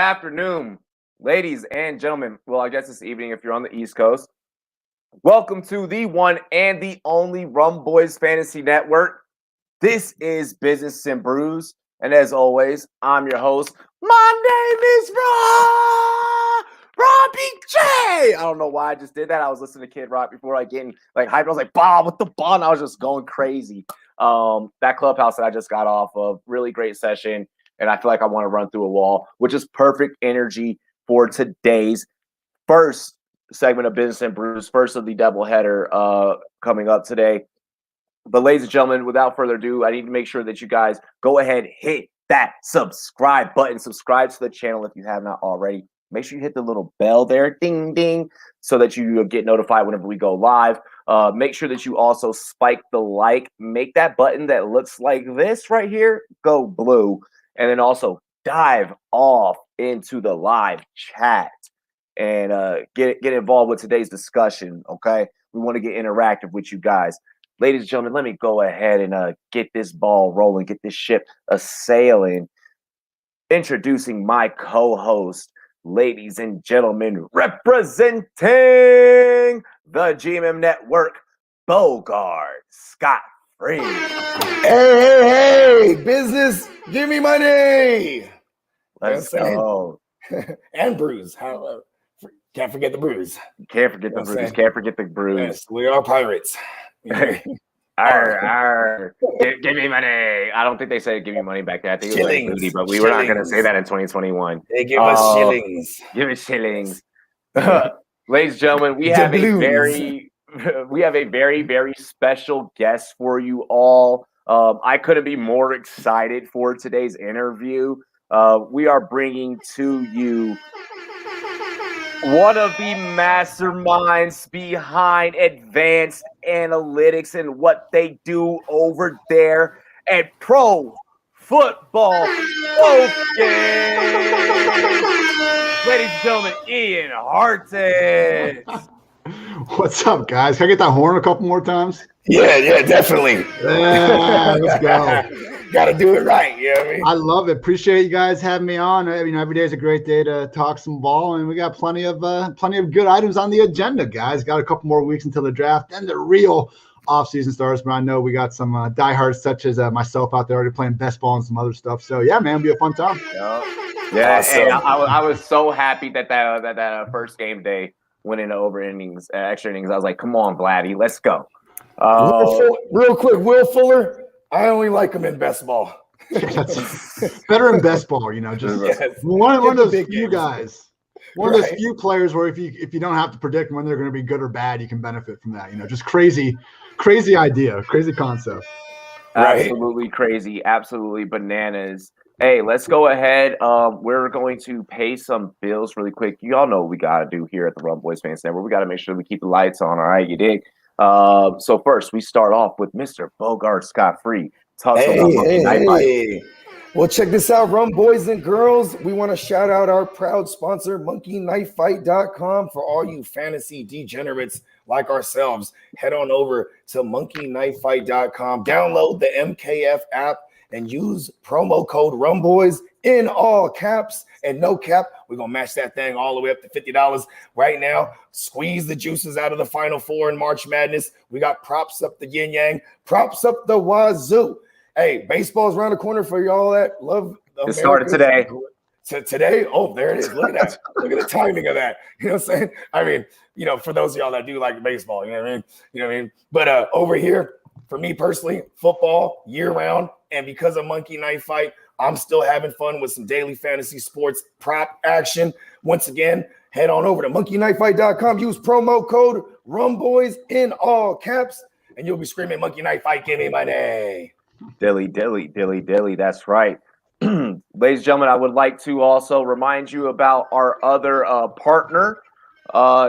afternoon, ladies and gentlemen. Well, I guess it's evening if you're on the East Coast. Welcome to the one and the only Rum Boys Fantasy Network. This is Business and Brews, and as always, I'm your host. My name is Robbie J. I don't know why I just did that. I was listening to Kid Rock before I getting hyped. I was like, Bob, with the ball, and I was just going crazy. That clubhouse that I just got off of, really great session, and I feel like I want to run through a wall, which is perfect energy for today's first segment of Business and Brews, first of the doubleheader coming up today. But ladies and gentlemen, without further ado, I need to make sure that you guys go ahead, hit that subscribe button. Subscribe to the channel if you have not already. Make sure you hit the little bell there, ding, ding, so that you get notified whenever we go live. Make sure that you also spike the like. Make that button that looks like this right here go blue. And then also dive off into the live chat and get involved with today's discussion, okay? We want to get interactive with you guys. Ladies and gentlemen, let me go ahead and get this ball rolling, get this ship a-sailing. Introducing my co-host, ladies and gentlemen, representing the GMM Network, Bogart Scott Free. Hey, business, give me money. Let's go. And brews. Can't forget the brews. Can't forget the brews. Can't forget the brews. Yes, we are pirates. Arr. Give me money. I don't think they said give me money back then. I think it was like booty, but we were not going to say that in 2021. They give us shillings. Give us shillings. Ladies and gentlemen, we have a very, very special guest for you all. I couldn't be more excited for today's interview. We are bringing to you one of the masterminds behind advanced analytics and what they do over there at Pro Football Focus. Ladies and gentlemen, Ian Hartitz. What's up, guys? Can I get that horn a couple more times? Yeah, definitely. Yeah, let's go. Got to do it right. You know what I mean? I love it. Appreciate you guys having me on. Every day is a great day to talk some ball, and we got plenty of good items on the agenda, guys. Got a couple more weeks until the draft, and the real offseason starts. But I know we got some diehards such as myself out there already playing best ball and some other stuff. So yeah, man, it'll be a fun time. Yeah, awesome. And I was so happy that first game day went into extra innings. I was like, come on, Vladdy, let's go. Real quick, Will Fuller. I only like him in best ball. Better in best ball, just one of those few guys. One of those few players where if you don't have to predict when they're going to be good or bad, you can benefit from that. Just crazy idea, crazy concept. Absolutely crazy, absolutely bananas. Hey, let's go ahead. We're going to pay some bills really quick. You all know what we got to do here at the Rum Boys Fans Network. We got to make sure we keep the lights on, all right? You dig? So first, we start off with Mr. Bogart Scott Free. Hey. Well, check this out, Rum Boys and Girls. We want to shout out our proud sponsor, monkeyknifefight.com. For all you fantasy degenerates like ourselves, head on over to monkeyknifefight.com. Download the MKF app and use promo code RUMBOYS in all caps and no cap. We're going to match that thing all the way up to $50 right now. Squeeze the juices out of the Final Four in March Madness. We got props up the yin yang, props up the wazoo. Hey, baseball's around the corner for y'all that love It started today. Today? Oh, there it is. Look at that. Look at the timing of that. You know what I'm saying? I mean, for those of y'all that do like baseball, you know what I mean? But over here, for me personally, football year round. And because of Monkey Knife Fight, I'm still having fun with some daily fantasy sports prop action. Once again, head on over to monkeyknifefight.com. Use promo code RUMBOYS in all caps, and you'll be screaming, Monkey Knife Fight, give me money. Dilly. That's right. Ladies and gentlemen, I would like to also remind you about our other partner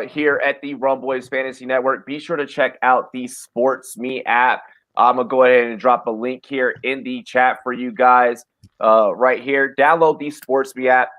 here at the Rum Boys Fantasy Network. Be sure to check out the SportsMe app. I'm going to go ahead and drop a link here in the chat for you guys right here. Download the SportsMe app.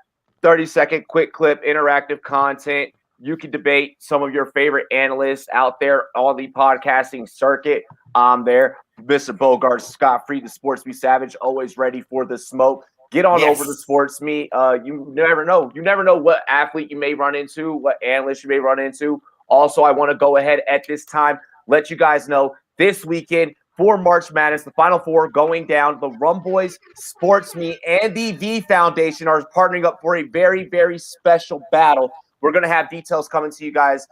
30-second quick clip, interactive content. You can debate some of your favorite analysts out there on the podcasting circuit. I'm there. Mr. Bogart Scott Free, the SportsMe Savage, always ready for the smoke. get on over to SportsMe. You never know. You never know what athlete you may run into, what analyst you may run into. Also, I want to go ahead at this time, let you guys know this weekend for March Madness, the Final Four going down. The Rum Boys, SportsMe, and the V Foundation are partnering up for a very, very special battle. We're going to have details coming to you guys,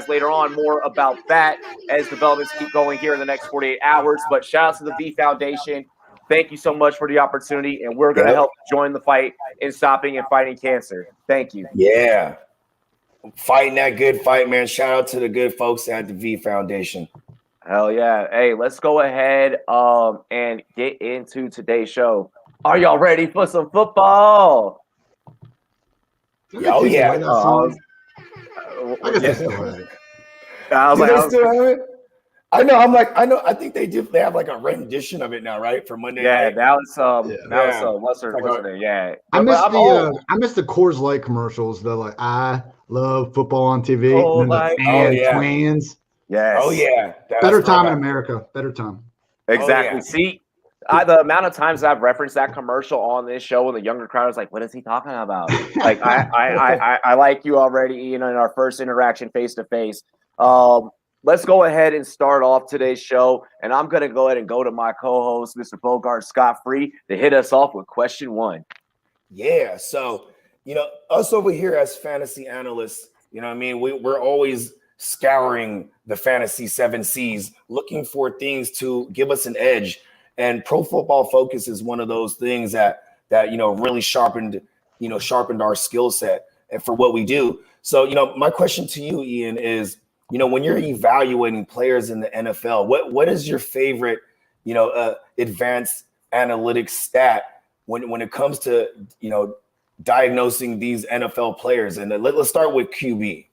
later on, more about that as developments keep going here in the next 48 hours. But shout out to the V Foundation. Thank you so much for the opportunity, and we're going to help join the fight in stopping and fighting cancer. Thank you. Yeah. Fighting that good fight, man. Shout out to the good folks at the V Foundation. Hell yeah. Hey, let's go ahead and get into today's show. Are y'all ready for some football? Oh, yeah. I guess they still have it. I know. I think they do. They have like a rendition of it now, right? For Monday night. What's her name? Yeah. I miss the Coors Light commercials. The like, I love football on TV. Twins. Yes. Oh yeah. Better time in America. Better time. Exactly. See, the amount of times I've referenced that commercial on this show, and the younger crowd is like, "What is he talking about?" Like, I like you already, Ian, in our first interaction face to face. Let's go ahead and start off today's show, and I'm going to go ahead and go to my co-host, Mr. Bogart Scott Free, to hit us off with question 1. Yeah. So, us over here as fantasy analysts, I mean, we're always scouring the fantasy 7 C's, looking for things to give us an edge. And Pro Football Focus is one of those things that really sharpened our skill set and for what we do. So, my question to you, Ian, is, when you're evaluating players in the NFL, what is your favorite, advanced analytics stat when it comes to, diagnosing these NFL players? And let's start with QB.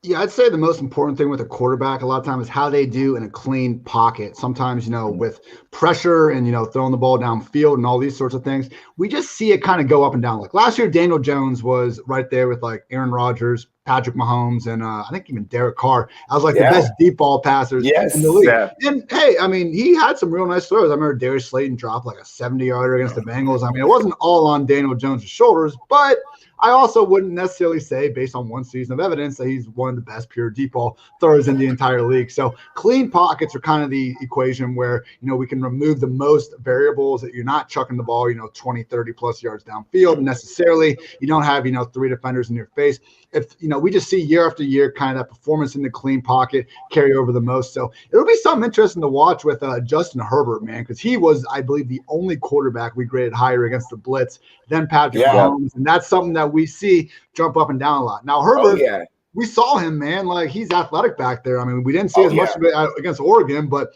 Yeah, I'd say the most important thing with a quarterback a lot of times is how they do in a clean pocket. Sometimes, with pressure and, throwing the ball downfield and all these sorts of things, we just see it kind of go up and down. Like last year, Daniel Jones was right there with like Aaron Rodgers, Patrick Mahomes, and I think even Derek Carr. I was like the best deep ball passers in the league. Yeah. And hey, I mean, he had some real nice throws. I remember Darius Slayton dropped like a 70-yarder against the Bengals. I mean, it wasn't all on Daniel Jones' shoulders, but I also wouldn't necessarily say, based on one season of evidence, that he's one of the best pure deep ball throwers in the entire league. So clean pockets are kind of the equation where, we can remove the most variables that you're not chucking the ball, 20, 30 plus yards downfield necessarily. You don't have, 3 defenders in your face. If, we just see year after year kind of that performance in the clean pocket carry over the most. So it'll be something interesting to watch with Justin Herbert, man, because he was, I believe, the only quarterback we graded higher against the blitz than Patrick Mahomes. And that's something that we see jump up and down a lot. Now, Herbert, we saw him, man, like he's athletic back there. I mean, we didn't see as much of it against Oregon, but,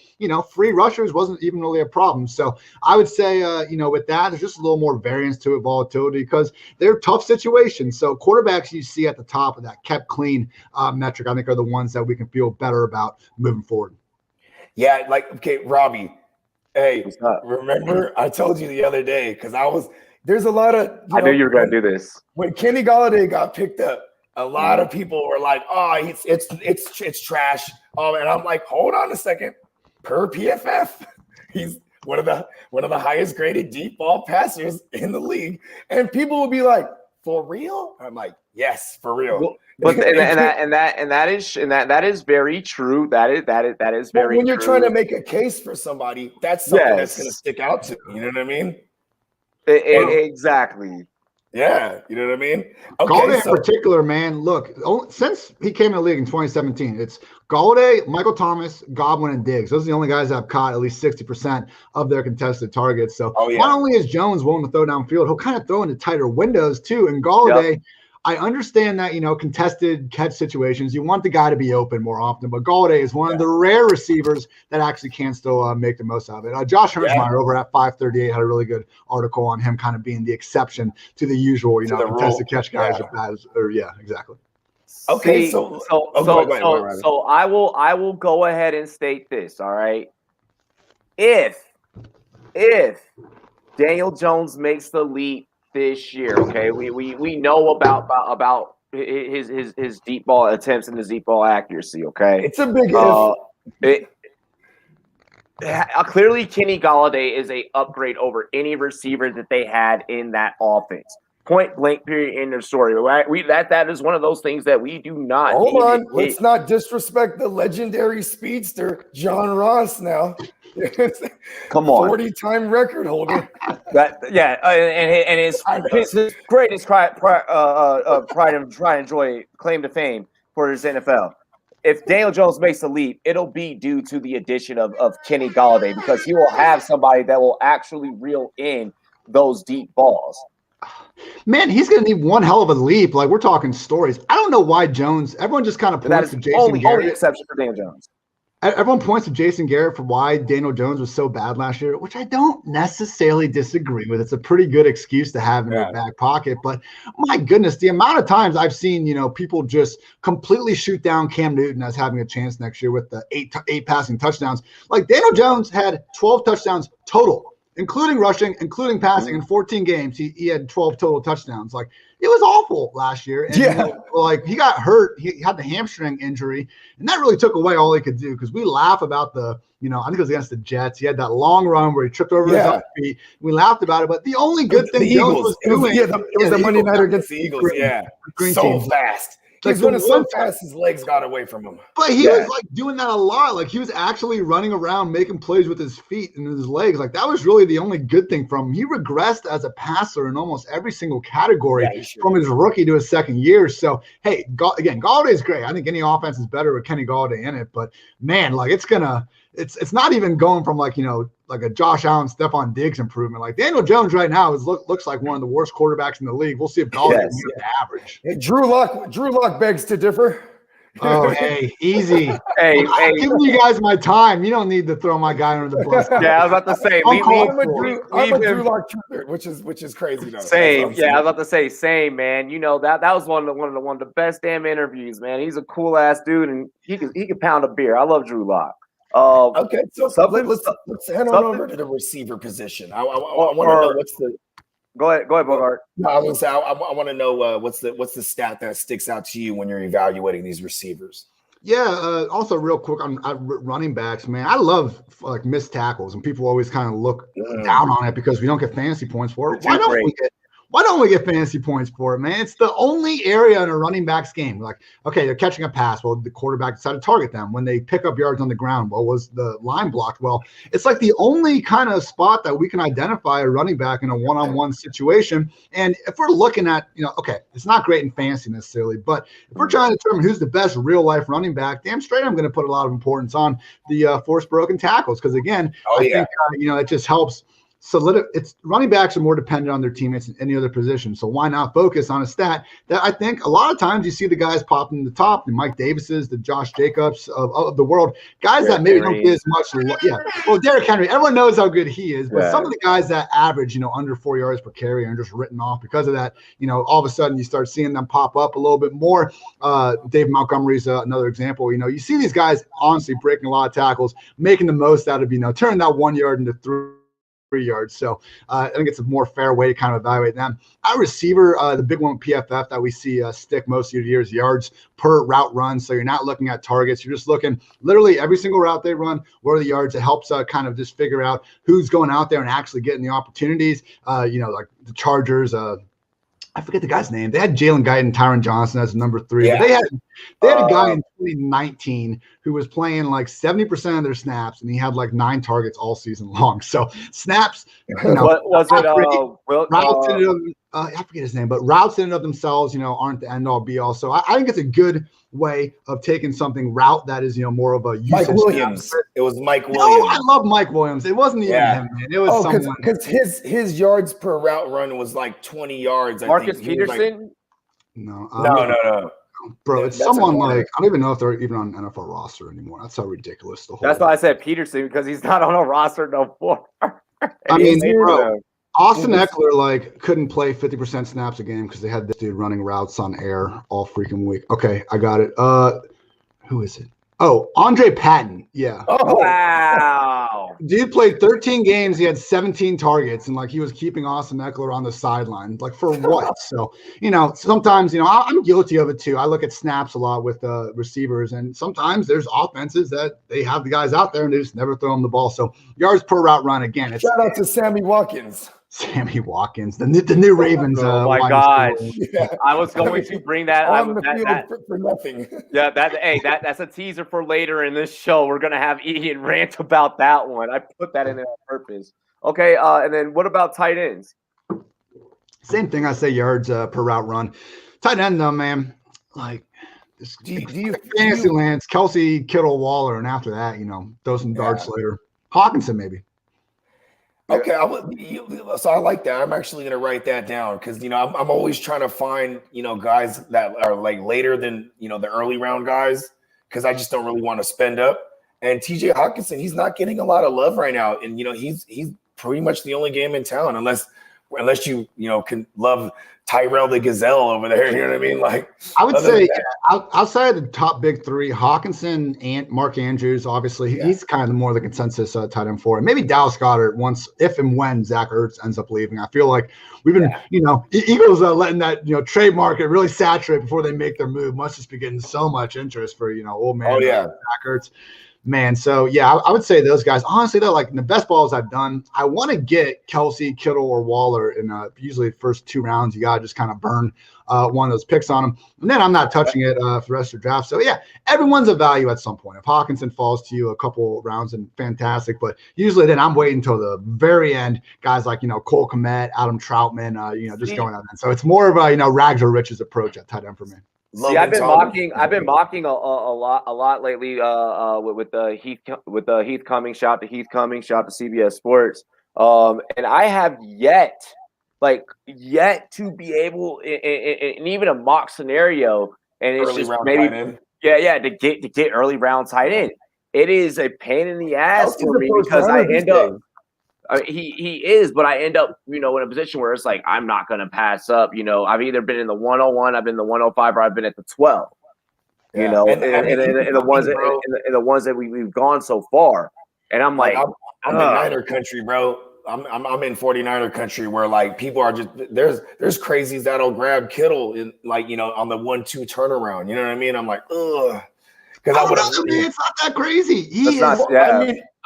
free rushers wasn't even really a problem. So I would say, with that, there's just a little more variance to it, volatility, because they're tough situations. So quarterbacks you see at the top of that kept clean metric, I think, are the ones that we can feel better about moving forward. Yeah, Robbie, hey, remember I told you the other day, because there's a lot of I knew you were going to do this. When Kenny Golladay got picked up, a lot of people were like, "Oh, it's trash." And I'm like, "Hold on a second. Per PFF, he's one of the highest graded deep ball passers in the league." And people will be like, "For real?" I'm like, "Yes, for real." Well, but that is very true. That is very. When you're trying to make a case for somebody, that's something that's going to stick out to you. You know what I mean? Exactly. Yeah, you know what I mean? Okay, Golladay in particular, man, look, since he came in the league in 2017, it's Golladay, Michael Thomas, Godwin, and Diggs. Those are the only guys that have caught at least 60% of their contested targets. So not only is Jones willing to throw downfield, he'll kind of throw into tighter windows too. And Golladay, I understand that, contested catch situations, you want the guy to be open more often, but Golladay is one of the rare receivers that actually can still make the most of it. Josh Hertzmeyer over at 538 had a really good article on him kind of being the exception to the usual, contested catch guys. Exactly. Okay, so I will go ahead and state this, all right? If Daniel Jones makes the leap this year, okay, we know about his deep ball attempts and his deep ball accuracy, okay? It's a big if. clearly Kenny Golladay is a upgrade over any receiver that they had in that offense. Point blank, period, end of story. Right? That is one of those things that we do not. Hold on, let's not disrespect the legendary speedster John Ross. Now, come on, 40-time record holder. And his greatest pride and joy, claim to fame for his NFL. If Daniel Jones makes a leap, it'll be due to the addition of Kenny Golladay, because he will have somebody that will actually reel in those deep balls. Man, he's going to need one hell of a leap. Like, we're talking stories. I don't know why Jones. Everyone just kind of points to Jason Garrett. Only exception for Daniel Jones. Everyone points to Jason Garrett for why Daniel Jones was so bad last year, which I don't necessarily disagree with. It's a pretty good excuse to have in your back pocket. But my goodness, the amount of times I've seen, people just completely shoot down Cam Newton as having a chance next year with the eight passing touchdowns. Like, Daniel Jones had 12 touchdowns total, including rushing, including passing. In 14 games, he had 12 total touchdowns. Like, it was awful last year. And, he got hurt. He had the hamstring injury, and that really took away all he could do, because we laugh about I think it was against the Jets. He had that long run where he tripped over his own feet. We laughed about it, but the only good thing Jones was doing. It was the Monday nighter against the Eagles. Green so team. Fast. He was running so fast, his legs got away from him. But he was like doing that a lot. Like, he was actually running around, making plays with his feet and his legs. Like, that was really the only good thing from him. He regressed as a passer in almost every single category from his rookie to his second year. So, hey, again, Golladay is great. I think any offense is better with Kenny Golladay in it. But, man, like, it's not even going from like a Josh Allen, Stephon Diggs improvement. Like, Daniel Jones right now looks like one of the worst quarterbacks in the league. We'll see if Golladay is the average. Hey, Drew Lock begs to differ. Oh, hey, easy. I'm giving you guys my time. You don't need to throw my guy under the bus. Yeah, I was about to say. I'm a Drew Lock truther, which is crazy though. Same. Yeah, I was about to say same, man. That was one of the best damn interviews, man. He's a cool ass dude, and he could pound a beer. I love Drew Lock. Okay, so let's head on over to the receiver position. I want to know what's the. Go ahead, Bogart. No, I was gonna say I want to know what's the stat that sticks out to you when you're evaluating these receivers. Yeah. Also, real quick on running backs, man, I love like missed tackles, and people always kind of look down on it because we don't get fantasy points for it. Why don't we get fantasy points for it, man? It's the only area in a running back's game. Like, okay, they're catching a pass. Well, the quarterback decided to target them. When they pick up yards on the ground, well, was the line blocked? Well, it's like the only kind of spot that we can identify a running back in a one-on-one situation. And if we're looking at, okay, it's not great in fantasy necessarily, but if we're trying to determine who's the best real-life running back, damn straight I'm going to put a lot of importance on the forced broken tackles. Because, again, I think, it just helps. It's running backs are more dependent on their teammates in any other position. So why not focus on a stat that I think a lot of times you see the guys popping in the top, the Mike Davises, the Josh Jacobs of the world, guys that maybe don't get as much. Well, Derrick Henry, everyone knows how good he is, but some of the guys that average, under 4 yards per carry are just written off because of that. All of a sudden you start seeing them pop up a little bit more. Dave Montgomery's another example. You see these guys honestly breaking a lot of tackles, making the most out of, turning that 1 yard into 3 yards. So I think it's a more fair way to kind of evaluate them. Our receiver, the big one with PFF that we see stick most of the years, yards per route run. So you're not looking at targets. You're just looking literally every single route they run. What are the yards? It helps kind of just figure out who's going out there and actually getting the opportunities. Like the Chargers, I forget the guy's name. They had Jalen Guyton, Tyron Johnson as number 3. Yeah. But they had a guy in 2019 who was playing like 70% of their snaps, and he had like 9 targets all season long. So snaps, what was it? I forget his name, but routes in and of themselves, aren't the end all be all. So I think it's a good way of taking something route that is, more of a usage. Mike Williams. It was Mike Williams. No, I love Mike Williams. It wasn't even him, man. It was someone. Because his yards per route run was like 20 yards. Marcus Peterson? No. Bro, it's someone like, I don't even know if they're even on an NFL roster anymore. That's how ridiculous the whole. That's why I said Peterson, because he's not on a roster no more. I mean, bro, Austin Eckler couldn't play 50% snaps a game because they had this dude running routes on air all freaking week. Okay, I got it. Who is it? Oh, Andre Patton. Yeah. Oh, wow. Dude played 13 games. He had 17 targets, and like he was keeping Austin Eckler on the sideline. Like for what? So, sometimes, I'm guilty of it too. I look at snaps a lot with receivers, and sometimes there's offenses that they have the guys out there and they just never throw them the ball. So yards per route run, again. Shout out to Sammy Watkins. Sammy Watkins, the new Ravens. Oh my gosh! I was going to bring that on the field for nothing. Yeah, that's a teaser for later in this show. We're gonna have Ian rant about that one. I put that in there on purpose. Okay, and then what about tight ends? Same thing. I say yards per route run. Tight end though, man. Like, do you fantasy lands Kelsey, Kittle, Waller, and after that, throw some darts later. Hawkinson maybe. Okay, so I like that. I'm actually going to write that down because, I'm always trying to find, guys that are like later than, the early round guys because I just don't really want to spend up. And TJ Hawkinson, he's not getting a lot of love right now. And, he's pretty much the only game in town unless you, can love Tyrell the Gazelle over there. You know what I mean? Like, I would say outside of the top big three, Hawkinson and Mark Andrews, obviously, he's kind of more the consensus tight end for it. Maybe Dallas Goedert once, if and when Zach Ertz ends up leaving. I feel like we've been, Eagles letting that, trade market really saturate before they make their move. Must just be getting so much interest for, old man Zach Ertz. Man, so I would say those guys. Honestly, they're like the best balls I've done. I want to get Kelsey, Kittle, or Waller in usually the first 2 rounds. You gotta just kind of burn one of those picks on them, and then I'm not touching it for the rest of the draft. So everyone's a value at some point. If Hawkinson falls to you a couple rounds, and fantastic, but usually then I'm waiting until the very end. Guys like Cole Kmet, Adam Troutman, just going on. So it's more of a rags or riches approach at tight end for me. See, I've been mocking a lot lately with the Heath Cummings. Shout out to Heath Cummings. Shout out to CBS Sports. And I have yet to be able in even a mock scenario, and it's early just maybe to get early round tight end. It is a pain in the ass for me because I end up. He is, but I end up, in a position where it's like I'm not going to pass up. I've either been in the 101, I've been in the 105, or I've been at the 12. And the ones that we've gone so far, and I'm like, I'm in Niner country, bro. I'm in 49er country where like people are just there's crazies that'll grab Kittle in on the 1-2 turnaround. You know what I mean? I'm like, ugh, because it's not that crazy.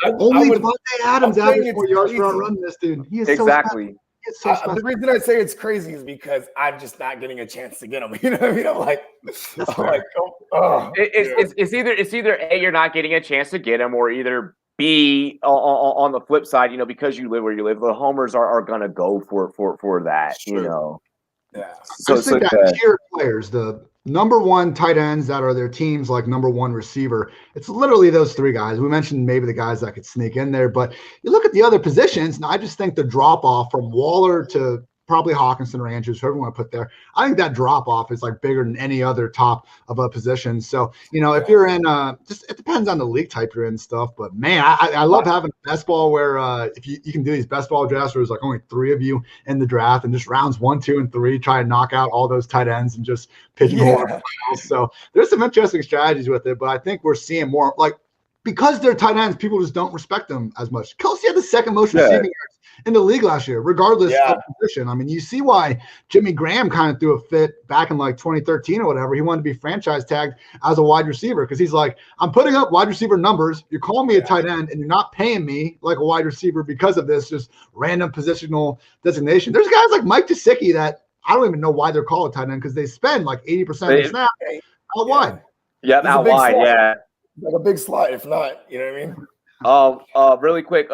Only Devontae Adams averaged 4 yards per run. This dude, he is exactly. The reason I say it's crazy is because I'm just not getting a chance to get him. You know what I mean? I'm like, it's either A, you're not getting a chance to get him, or either B, on the flip side, because you live where you live, the homers are gonna go for that. Yeah. So I think that tier players, the number one tight ends that are their teams like number one receiver, it's literally those 3 guys. We mentioned maybe the guys that could sneak in there, but you look at the other positions, and I just think the drop off from Waller to probably Hawkinson or Andrews, whoever you want to put there, I think that drop off is like bigger than any other top of a position. So, if you're in just it depends on the league type you're in and stuff, but man, I love having best ball where if you can do these best ball drafts where there's like only 3 of you in the draft and just rounds 1, 2, and 3 try to knock out all those tight ends and just pigeonhole everyone else. So there's some interesting strategies with it, but I think we're seeing more like because they're tight ends, people just don't respect them as much. Kelsey had the second most receiving yards in the league last year, regardless of position. I mean, you see why Jimmy Graham kind of threw a fit back in like 2013 or whatever. He wanted to be franchise tagged as a wide receiver because he's like, I'm putting up wide receiver numbers. You're calling me a tight end and you're not paying me like a wide receiver because of this just random positional designation. There's guys like Mike Gesicki that I don't even know why they're called a tight end because they spend like 80% of the snap out wide. Yeah, out wide, like a big slot, if not, you know what I mean? Really quick,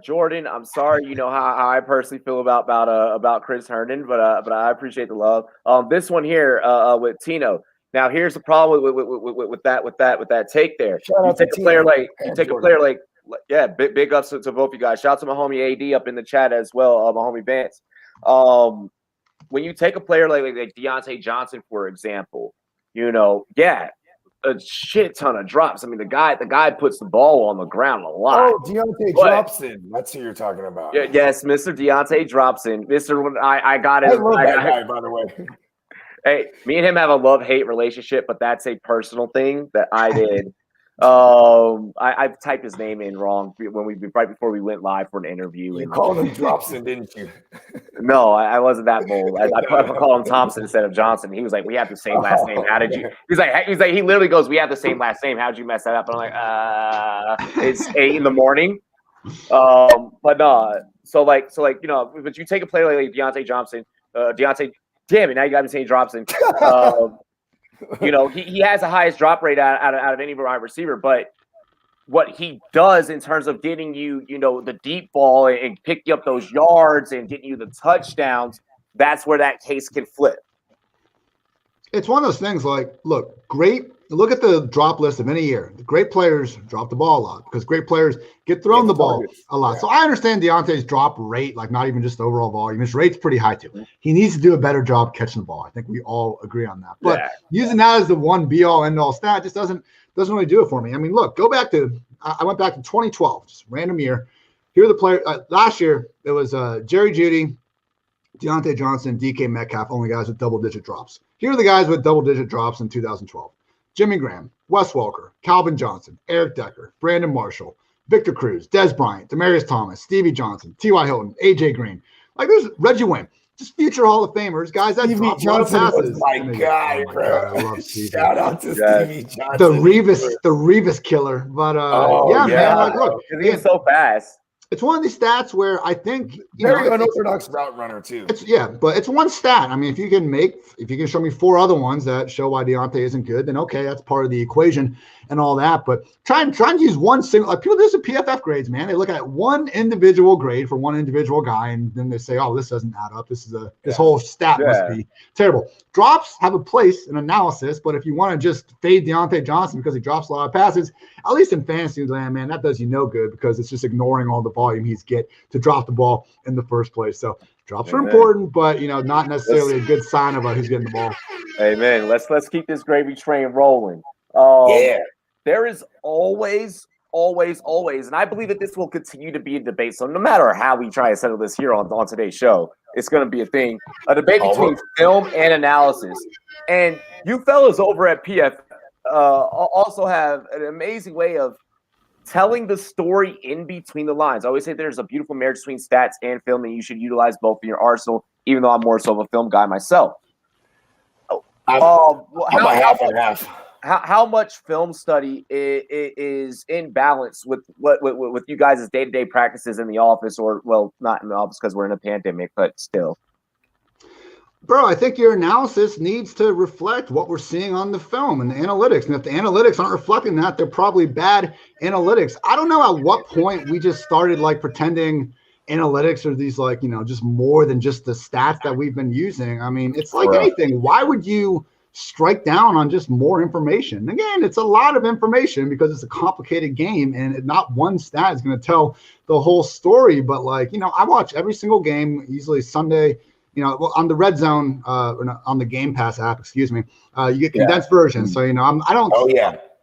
Jordan, I'm sorry, you know how I personally feel about Chris Herndon, but I appreciate the love. This one here, with Tino. Now, here's the problem with that take there. You take a player like big ups to both you guys. Shout out to my homie AD up in the chat as well, my homie Vance. When you take a player like Deontay Johnson, for example, a shit ton of drops. I mean, the guy puts the ball on the ground a lot. Oh, Deontay Dropson. That's who you're talking about. Yes, Mr. Deontay Dropson. I got it. I love that guy, by the way. Hey, me and him have a love-hate relationship, but that's a personal thing that I did. I typed his name in wrong right before we went live for an interview. You called him Dropson, didn't you? No, I wasn't that bold. I called him Thompson instead of Johnson. He was like, "We have the same last name. How did you?" He's like, he literally goes, "We have the same last name. How did you mess that up?" And I'm like, it's 8 a.m. But no, so but you take a player like Deontay Johnson, damn it, now you got me saying Dropson. He has the highest drop rate out of any wide receiver, but what he does in terms of getting you, the deep ball and picking up those yards and getting you the touchdowns, that's where that case can flip. It's one of those things like, look at the drop list of any year. The great players drop the ball a lot because great players get thrown the ball a lot. Yeah. So I understand Deontay's drop rate, like not even just the overall volume. His rate's pretty high too. He needs to do a better job catching the ball. I think we all agree on that. But using that as the one be-all, end-all stat just doesn't really do it for me. I mean, look, I went back to 2012, just random year. Here are the players. Last year, it was Jerry Jeudy, Deontay Johnson, DK Metcalf, only guys with double-digit drops. Here are the guys with double-digit drops in 2012. Jimmy Graham, Wes Welker, Calvin Johnson, Eric Decker, Brandon Marshall, Victor Cruz, Des Bryant, Demaryius Thomas, Stevie Johnson, T.Y. Hilton, A.J. Green. Like there's Reggie Wayne. Just future Hall of Famers, guys that drop a lot of passes. My guy, bro. I love Stevie. Shout out to Stevie Johnson. The Revis killer. But man, like look. He's so fast. It's one of these stats where I think very unorthodox route runner too. But it's one stat. I mean, if you can show me 4 other ones that show why Deontay isn't good, then okay, that's part of the equation and all that. But trying to use one single, like people do some PFF grades, man. They look at one individual grade for one individual guy, and then they say, oh, this doesn't add up. This whole stat must be terrible. Drops have a place in analysis, but if you want to just fade Deontay Johnson because he drops a lot of passes, at least in fantasy land, man, that does you no good because it's just ignoring all the volume he's get to drop the ball in the first place. So drops are important, but not necessarily a good sign of who's getting the ball. Amen. Let's keep this gravy train rolling. There is always, and I believe that this will continue to be a debate. So no matter how we try to settle this here on today's show, it's going to be a debate between film and analysis. And you fellas over at PF also have an amazing way of telling the story in between the lines. I always say there's a beautiful marriage between stats and film, and you should utilize both in your arsenal, even though I'm more so of a film guy myself. I'm a half and half. How much film study is in balance with what you guys' day-to-day practices in the office, or well, not in the office because we're in a pandemic, but still? Bro, I think your analysis needs to reflect what we're seeing on the film and the analytics. And if the analytics aren't reflecting that, they're probably bad analytics. I don't know at what point we just started like pretending analytics are these like, just more than just the stats that we've been using. I mean, it's like anything. Why would you strike down on just more information? Again, it's a lot of information because it's a complicated game and not one stat is going to tell the whole story. But like, I watch every single game, usually Sunday, on the Red Zone, on the Game Pass app, you get condensed versions. So,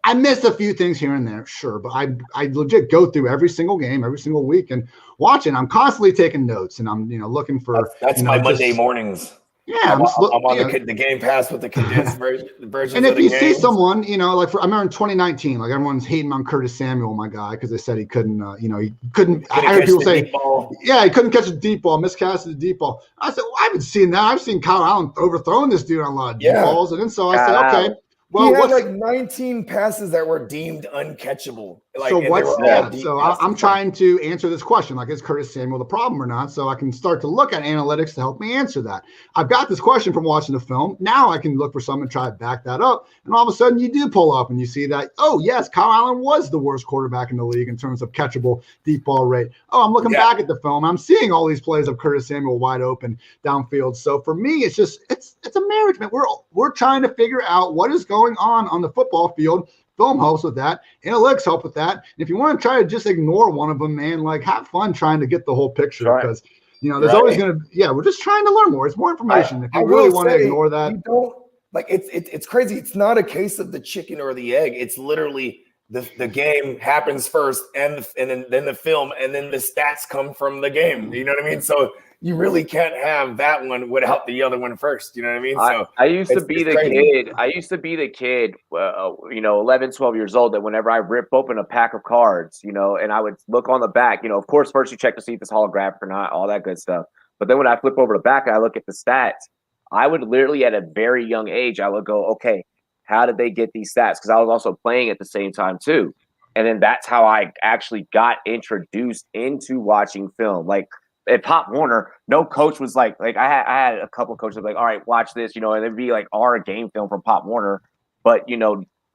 I miss a few things here and there, sure, but I legit go through every single game, every single week and watch it. I'm constantly taking notes and I'm, looking for. That's my Monday mornings. Yeah, I'm on the Game Pass with the condensed version. And if you see someone, I remember in 2019, like everyone's hating on Curtis Samuel, my guy, because they said he couldn't, he couldn't. I heard people say, he couldn't catch a deep ball, miscasted the deep ball. I said, well, I haven't seen that. I've seen Kyle Allen overthrowing this dude on a lot of deep balls, and then so I said, okay. Well, he had like 19 passes that were deemed uncatchable. I'm trying to answer this question. Like, is Curtis Samuel the problem or not? So I can start to look at analytics to help me answer that. I've got this question from watching the film. Now I can look for something and try to back that up. And all of a sudden you do pull up and you see that, oh, yes, Kyle Allen was the worst quarterback in the league in terms of catchable deep ball rate. Oh, I'm looking back at the film. I'm seeing all these plays of Curtis Samuel wide open downfield. So for me, it's a marriage, man. We're trying to figure out what is going on the football field. Film helps with that. Analytics help with that. And if you want to try to just ignore one of them, man, like have fun trying to get the whole picture because, there's always going to, we're just trying to learn more. It's more information. If you really want to ignore that. You don't, like, it's crazy. It's not a case of the chicken or the egg. It's literally the game happens first, and then the film, and then the stats come from the game. You know what I mean? So you really can't have that one without the other one first. You know what I mean? So I used to be the kid. I used to be the kid, 11, 12 years old, that whenever I rip open a pack of cards, and I would look on the back, of course, first you check to see if it's holographic or not, all that good stuff. But then when I flip over the back and I look at the stats, I would literally at a very young age, I would go, okay, how did they get these stats? Because I was also playing at the same time too. And then that's how I actually got introduced into watching film. Like at Pop Warner, no coach was like I had a couple of coaches like, all right, watch this, and it'd be like our game film from Pop Warner. But,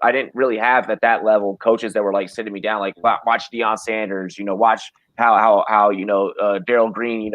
I didn't really have at that level coaches that were like sitting me down, like watch Deion Sanders, watch how Darryl Green,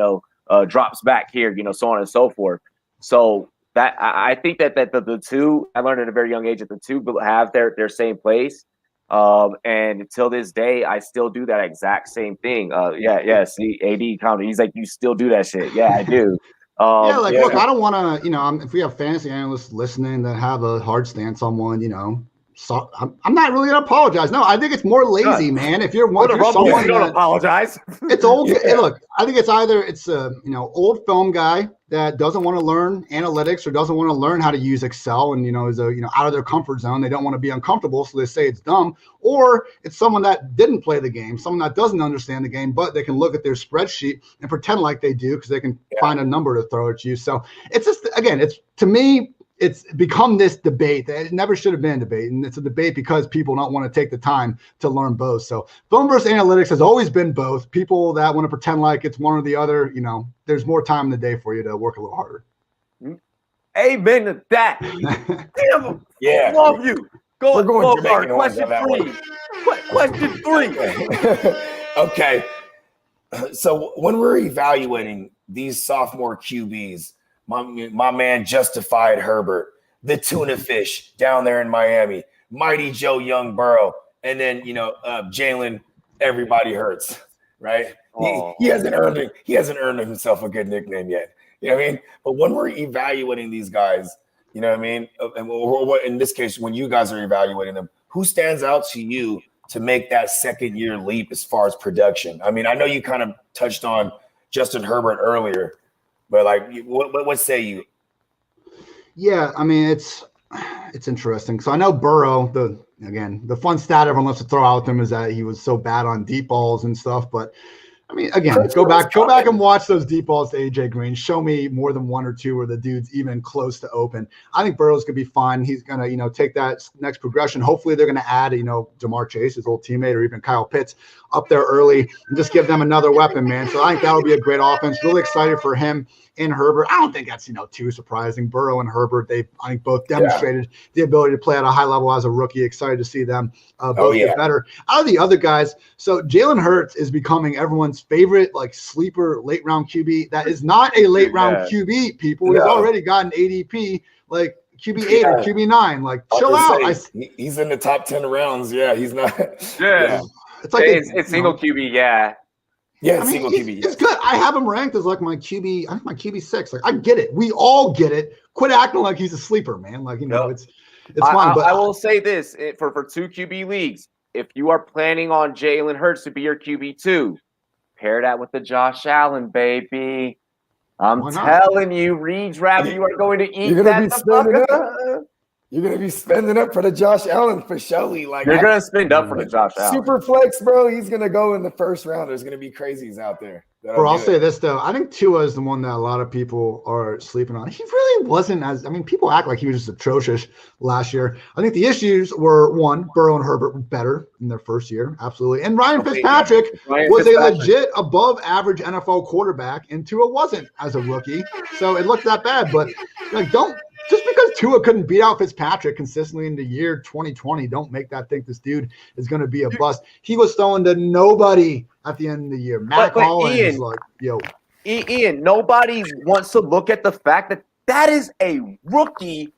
drops back here, so on and so forth. So that I think that the two, I learned at a very young age that the two have their same place. And until this day, I still do that exact same thing. See, AD comment. He's like, you still do that shit. Yeah, I do. Look, I don't want to, if we have fantasy analysts listening that have a hard stance on one, so I'm not really gonna apologize. No, I think it's more lazy, man. If you're someone, don't apologize. It's old. Yeah. Look, I think it's either old film guy that doesn't want to learn analytics or doesn't want to learn how to use Excel and is out of their comfort zone. They don't want to be uncomfortable, so they say it's dumb. Or it's someone that didn't play the game, someone that doesn't understand the game, but they can look at their spreadsheet and pretend like they do because they can find a number to throw at you. So it's just, again, it's, to me, it's become this debate that it never should have been a debate. And it's a debate because people don't want to take the time to learn both. So film versus analytics has always been both. People that want to pretend like it's one or the other, there's more time in the day for you to work a little harder. Amen to that. Damn, yeah. I love you. We're going Question 3. Question 3. Okay. So when we're evaluating these sophomore QBs, my man Justified Herbert, the tuna fish down there in Miami, Mighty Joe Young Burrow, and then Jalen Everybody Hurts, right? He hasn't earned himself a good nickname yet. You know what I mean? But when we're evaluating these guys, you know what I mean? And in this case, when you guys are evaluating them, who stands out to you to make that second year leap as far as production? I mean, I know you kind of touched on Justin Herbert earlier, but what say you? Yeah, I mean, it's interesting. So I know Burrow, the fun stat everyone loves to throw out them is that he was so bad on deep balls and stuff. But I mean, again, go back and watch those deep balls to AJ Green. Show me more than one or two where the dude's even close to open. I think Burrow's gonna be fine. He's gonna, take that next progression. Hopefully they're gonna add, Jamar Chase, his old teammate, or even Kyle Pitts up there early and just give them another weapon, man. So I think that'll be a great offense. Really excited for him and Herbert. I don't think that's, too surprising. Burrow and Herbert, I think both demonstrated the ability to play at a high level as a rookie. Excited to see them both get better. Out of the other guys, so Jalen Hurts is becoming everyone's favorite, sleeper late round QB. That is not a late round QB, people. He's already got an ADP, QB 8 or QB 9. Chill out. He's in the top 10 rounds. Yeah, he's not. Yeah. It's single QB, yeah. Yeah, single QB. It's good. I have him ranked as my QB. I think my QB 6. I get it. We all get it. Quit acting like he's a sleeper, man. It's fine. But I will say this for 2 QB leagues. If you are planning on Jalen Hurts to be your QB2, pair that with the Josh Allen, baby. I'm telling you, redraft, you are going to eat that. You're going to be spending up for the Josh Allen for surely. You're going to spend up for the Josh Allen. Super flex, bro. He's going to go in the first round. There's going to be crazies out there. Bro, I'll say this, though. I think Tua is the one that a lot of people are sleeping on. He really wasn't people act like he was just atrocious last year. I think the issues were, one, Burrow and Herbert were better in their first year. Absolutely. And Ryan Fitzpatrick was a legit above average NFL quarterback, and Tua wasn't as a rookie. So it looked that bad. But, just because Tua couldn't beat out Fitzpatrick consistently in the year 2020, don't make that think this dude is going to be a bust. He was throwing to nobody at the end of the year. Matt Collins is Ian, nobody wants to look at the fact that is a rookie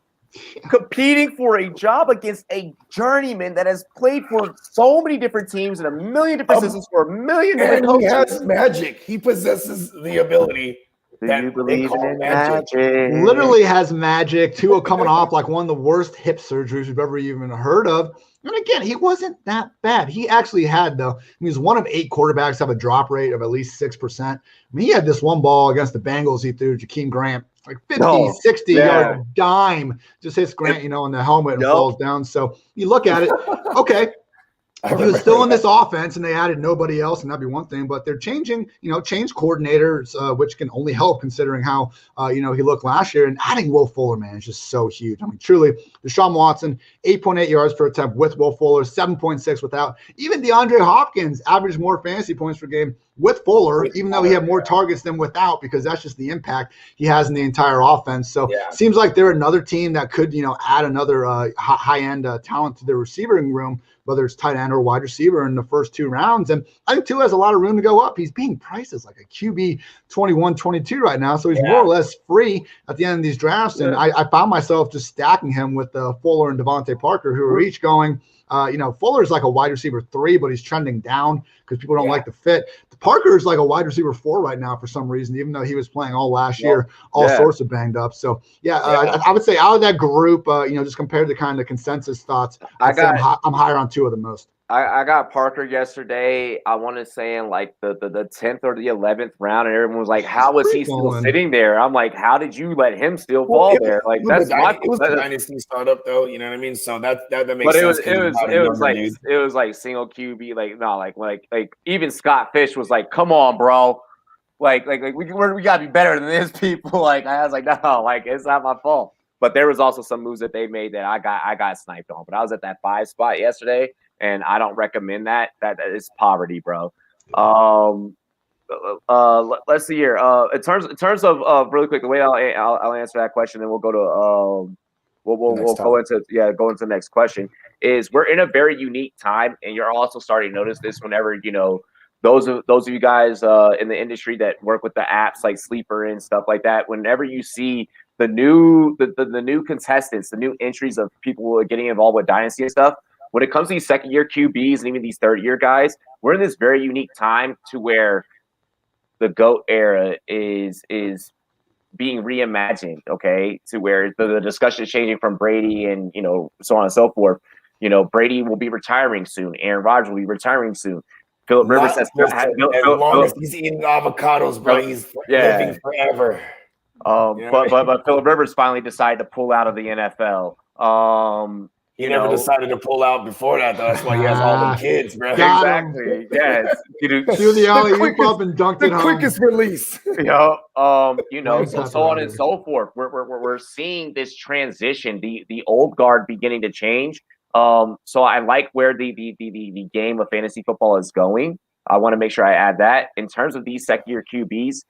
competing for a job against a journeyman that has played for so many different teams and a million different systems for a million different coaches. He has magic. He possesses the ability Do you believe in magic? Literally has magic. Tua coming off like one of the worst hip surgeries we've ever even heard of. And again, he wasn't that bad. He actually had, though, he was one of 8 quarterbacks to have a drop rate of at least 6%. I mean, he had this one ball against the Bengals he threw, Jakeem Grant, like 50, 60-yard dime, just hits Grant, in the helmet and falls down. So you look at it, okay. He was still in this offense, and they added nobody else, and that'd be one thing. But they're changing, change coordinators, which can only help considering how, he looked last year. And adding Will Fuller, man, is just so huge. I mean, truly, Deshaun Watson, 8.8 yards per attempt with Will Fuller, 7.6 without. Even DeAndre Hopkins averaged more fantasy points per game with Fuller, even though he had more targets than without, because that's just the impact he has in the entire offense. So seems like they're another team that could, add another high-end talent to their receiving room, whether it's tight end or wide receiver in the first 2 rounds. And I think Tua has a lot of room to go up. He's being priced as like a QB 21, 22 right now. So he's more or less free at the end of these drafts. And I found myself just stacking him with Fuller and Devontae Parker, who are each going, Fuller's like a wide receiver 3, but he's trending down because people don't like the fit. Parker is like a wide receiver 4 right now for some reason, even though he was playing all last year, all sorts of banged up. So, I would say out of that group, just compared to kind of consensus thoughts, I'm higher on 2 of the most. I got Parker yesterday. I want to say in like the 10th or the 11th round, and everyone was like, "How was he still sitting there?" I'm like, "How did you let him still fall there?" Like that's it was a dynasty startup, though. You know what I mean? So that makes sense. But it was like single QB. Like even Scott Fish was like, "Come on, bro." Like we gotta be better than this, people. Like I was like, no, like it's not my fault. But there was also some moves that they made that I got sniped on. But I was at that 5 spot yesterday. And I don't recommend that. That is poverty, bro. Let's see here. In terms of really quick, the way I'll answer that question, then we'll go to we'll go into the next question. Is we're in a very unique time, and you're also starting to notice this whenever those of you guys in the industry that work with the apps like Sleeper and stuff like that. Whenever you see the new contestants, the new entries of people getting involved with Dynasty and stuff. When it comes to these second-year QBs and even these third-year guys, we're in this very unique time to where the GOAT era is being reimagined, okay, to where the discussion is changing from Brady and, so on and so forth. Brady will be retiring soon. Aaron Rodgers will be retiring soon. Philip Rivers says as long as he's eating avocados, bro, he's living forever. But Philip Rivers finally decided to pull out of the NFL. He never decided to pull out before that, though. That's why he has all the kids, bro. Exactly. Yes. Threw the alley-oop up and dunked it home. The quickest release. So on and so forth. We're seeing this transition, the old guard beginning to change. So I like where the game of fantasy football is going. I want to make sure I add that. In terms of these second-year QBs,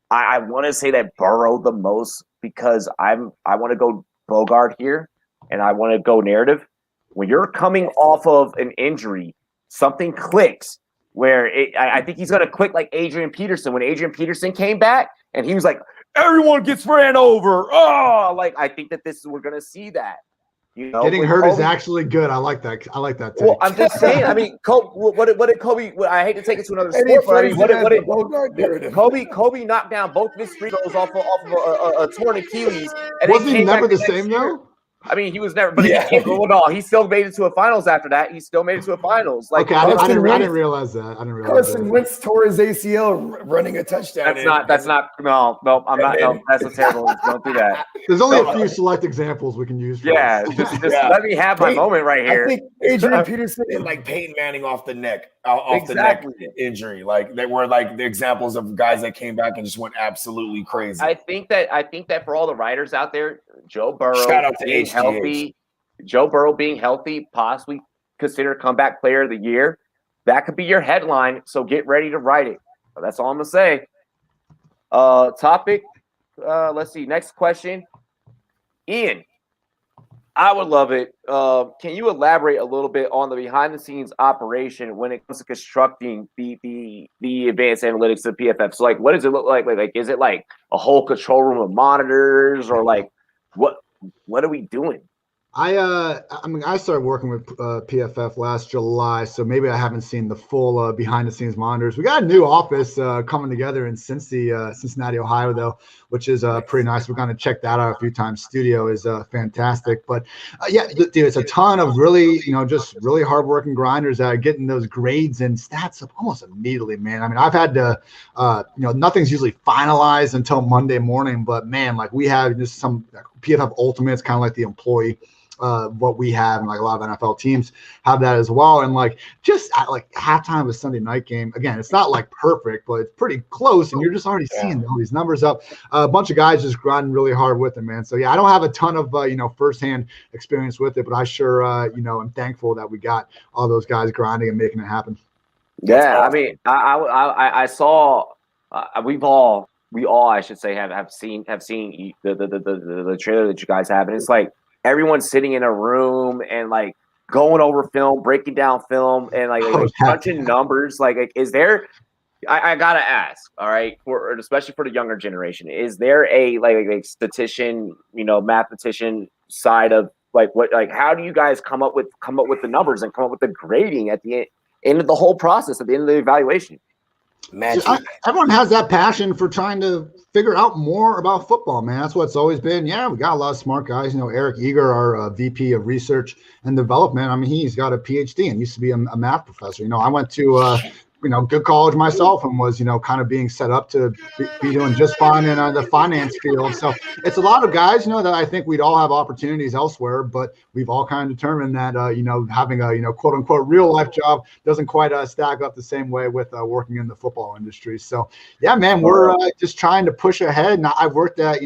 I want to say that Burrow the most because I want to go Bogart here. And I want to go narrative. When you're coming off of an injury, something clicks where I think he's going to click like Adrian Peterson. When Adrian Peterson came back and he was like, everyone gets ran over. I think that we're going to see that. Getting hurt is actually good. I like that. I like that too. Well, I'm just saying. I mean, what did Kobe? I hate to take it to another sport, but I mean, what did Kobe knocked down both of his free throws off of a torn Achilles? And wasn't he never the same though? I mean, he was never, but he still made it to a finals after that. He still made it to a finals. Like, okay, I didn't realize that. Carson Wentz tore his ACL running a touchdown. That's not. No, I'm not. No, that's a terrible. Don't do that. There's only a few select examples we can use. Just let me have my moment right here. I think Adrian Peterson and like Peyton Manning off the neck injury. Like they were like the examples of guys that came back and just went absolutely crazy. I think that for all the writers out there, Joe Burrow being healthy, possibly considered comeback player of the year. That could be your headline. So get ready to write it. That's all I'm gonna say. Topic. Let's see. Next question. Ian, I would love it. Can you elaborate a little bit on the behind-the-scenes operation when it comes to constructing the advanced analytics of PFF? So, like, what does it look like? Like, is it like a whole control room of monitors, or like what are we doing? I mean, I started working with PFF last July, so maybe I haven't seen the full behind-the-scenes monitors. We got a new office coming together in Cincinnati, Ohio, though, which is pretty nice. We're going to check that out a few times. Studio is fantastic, but yeah, dude, it's a ton of really, just really hardworking grinders that are getting those grades and stats up almost immediately, man. I mean, I've had to, nothing's usually finalized until Monday morning, but man, like we have just some PFF Ultimates, kind of like the employee. What we have, and like a lot of NFL teams have that as well. And like just at like halftime of a Sunday night game, again, it's not like perfect, but it's pretty close. And you're just already seeing all these numbers up. A bunch of guys just grinding really hard with it, man. So yeah, I don't have a ton of firsthand experience with it, but I sure am thankful that we got all those guys grinding and making it happen. Yeah, I mean, I saw we all I should say have seen the trailer that you guys have, and it's like everyone's sitting in a room and like going over film, breaking down film, and like punching numbers. Like, is there? I gotta ask, all right, especially for the younger generation, is there a like statistician, mathematician side of how do you guys come up with the numbers and come up with the grading at the end of the whole process, at the end of the evaluation? Everyone has that passion for trying to figure out more about football, man. That's what it's always been. Yeah, we got a lot of smart guys. Eric Eager, our VP of Research and Development. I mean, he's got a PhD and used to be a math professor. I went to good college myself and was, kind of being set up to be doing just fine in the finance field. So it's a lot of guys, that I think we'd all have opportunities elsewhere, but we've all kind of determined that, having a, quote unquote, real life job doesn't quite stack up the same way with working in the football industry. So yeah, man, we're just trying to push ahead. And I've worked at,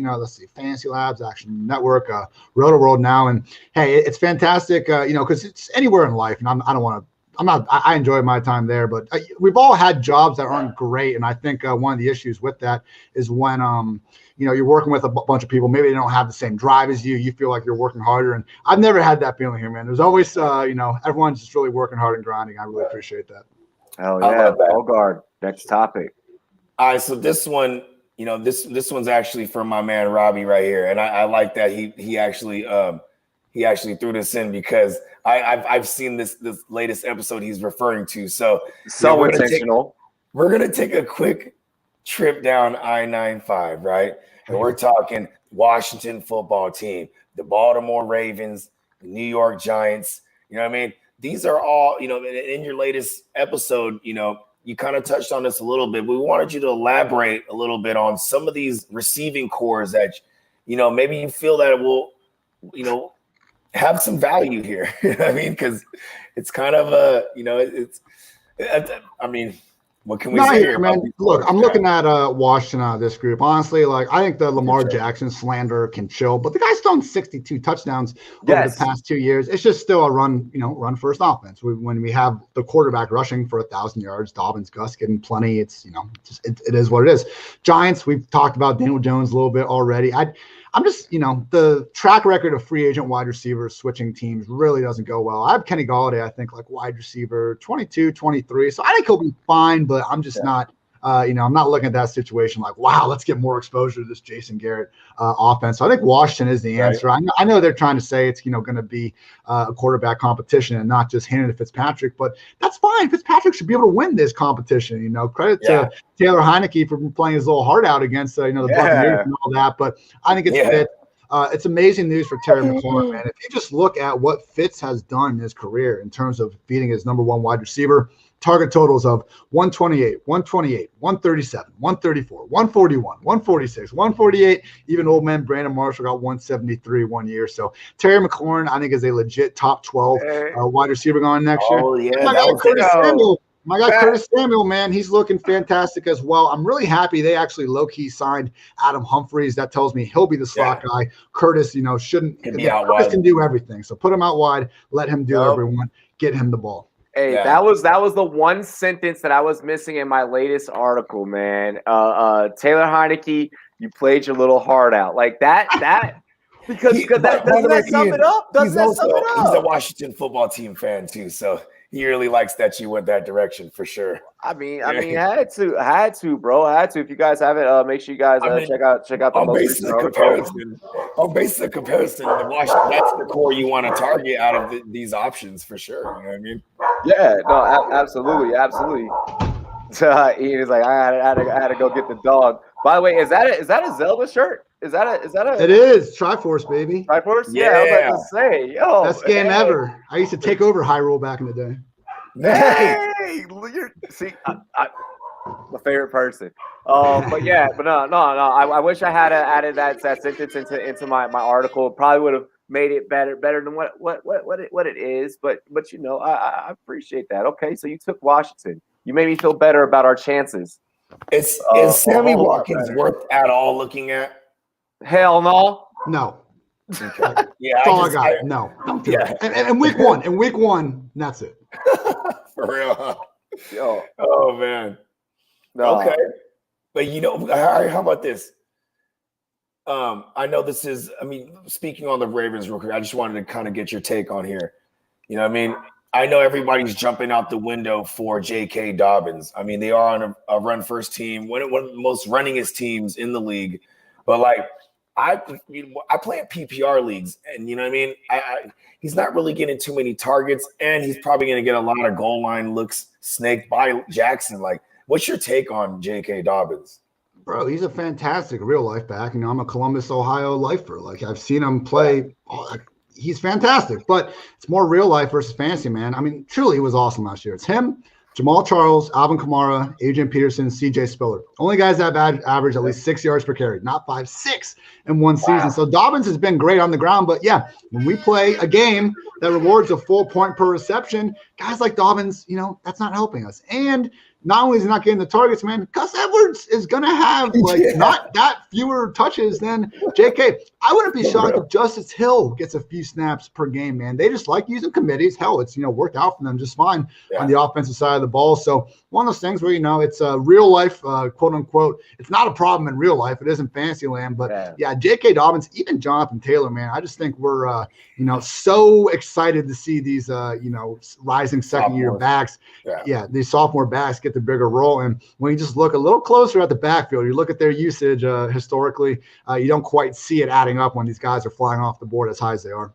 Fantasy Labs, Action Network, Roto World now. And hey, it's fantastic, because it's anywhere in life. And I enjoyed my time there, but we've all had jobs that aren't great. And I think one of the issues with that is when, you're working with a bunch of people, maybe they don't have the same drive as you. You feel like you're working harder. And I've never had that feeling here, man. There's always, everyone's just really working hard and grinding. I really appreciate that. Oh, yeah. Bogard. Next topic. All right. So this one, this one's actually from my man, Robbie, right here. And I like that he actually threw this in because I've seen this latest episode he's referring to. So intentional. We're gonna take a quick trip down I-95, right? And we're talking Washington football team, the Baltimore Ravens, the New York Giants. You know what I mean? These are all, in your latest episode, you kind of touched on this a little bit. We wanted you to elaborate a little bit on some of these receiving cores that, maybe you feel that it will, have some value here. You know what I mean? Because it's kind of what can we say here, man? Look, I'm looking at Washington out of this group. Honestly, I think the Lamar Jackson slander can chill, but the guy's thrown 62 touchdowns over the past 2 years. It's just still a run first offense. When we have the quarterback rushing for 1,000 yards, Dobbins, Gus getting plenty. It's it is what it is. Giants, we've talked about Daniel Jones a little bit already. I'm just, the track record of free agent wide receivers switching teams really doesn't go well. I have Kenny Golladay, I think, like wide receiver 22, 23. So I think he'll be fine, but I'm just not, I'm not looking at that situation like, wow, let's get more exposure to this Jason Garrett offense. So I think Washington is the answer. Right. I know they're trying to say it's, going to be a quarterback competition and not just handed to Fitzpatrick, but that's fine. Fitzpatrick should be able to win this competition. Credit to Taylor Heineke for playing his little heart out against, the Buccaneers and all that. But I think it's amazing news for Terry McLaurin, man. If you just look at what Fitz has done in his career in terms of beating his number one wide receiver, target totals of 128, 128, 137, 134, 141, 146, 148. Even old man Brandon Marshall got 173 one year. So Terry McLaurin, I think, is a legit top 12 wide receiver going next year. Oh, yeah. My guy Curtis Samuel, man, he's looking fantastic as well. I'm really happy they actually low-key signed Adam Humphries. That tells me he'll be the slot guy. Curtis, shouldn't be out wide. Curtis can do everything. So put him out wide, let him do everyone, get him the ball. Hey, that was the one sentence that I was missing in my latest article, man. Taylor Heineke, you played your little heart out. Like that Because doesn't that sum it up? Doesn't that sum it up? He's a Washington football team fan too, so he really likes that you went that direction for sure. I mean, had to, bro. Had to. If you guys haven't, make sure you guys check out the most recent comparison. On basis of comparison, the Washington, that's the core you want to target out of these options for sure. You know what I mean? Yeah, no, absolutely. Ian is like, I had to go get the dog. By the way, is that a Zelda shirt? Is that a? It is Triforce, baby. Triforce? Yeah, I was about to say, yo, best game ever. I used to take over Hyrule back in the day. Hey, my favorite person. But no. I wish I had added that sentence into my article. Probably would have made it better than what it is. But I appreciate that. Okay, so you took Washington. You made me feel better about our chances. Is Sammy Watkins worth at all looking at? Hell no. No. Okay. Yeah, that's all I got. No. Yeah. And week one, that's it. For real. Huh? Yo. Oh man. No. Okay. But how about this? I know this is, speaking on the Ravens real quick, I just wanted to kind of get your take on here. You know what I mean? I know everybody's jumping out the window for J.K. Dobbins. I mean, they are on a run-first team, one of the most runningest teams in the league. But, I play in PPR leagues, and you know what I mean? He's not really getting too many targets, and he's probably going to get a lot of goal line looks snaked by Jackson. What's your take on J.K. Dobbins? Bro, he's a fantastic real-life back. I'm a Columbus, Ohio lifer. I've seen him play – he's fantastic, but it's more real life versus fantasy, man. Truly, he was awesome last year. It's him, Jamal Charles, Alvin Kamara, Adrian Peterson, CJ Spiller. Only guys that have averaged at least 6 yards per carry, not 5, 6 in one season. So Dobbins has been great on the ground, but yeah, when we play a game that rewards a full point per reception, guys like Dobbins, that's not helping us. And not only is he not getting the targets, man, Gus Edwards is going to have not that fewer touches than JK. I wouldn't be shocked if Justice Hill gets a few snaps per game, man. They just like using committees. Hell, it's, worked out for them just fine on the offensive side of the ball. So one of those things where, it's a real life, quote unquote, it's not a problem in real life. It is in fantasy land. But yeah, JK Dobbins, even Jonathan Taylor, man, I just think we're, so excited to see these, rising second year backs. Yeah, these sophomore backs get the bigger role. And when you just look a little closer at the backfield, you look at their usage historically, you don't quite see it adding up when these guys are flying off the board as high as they are.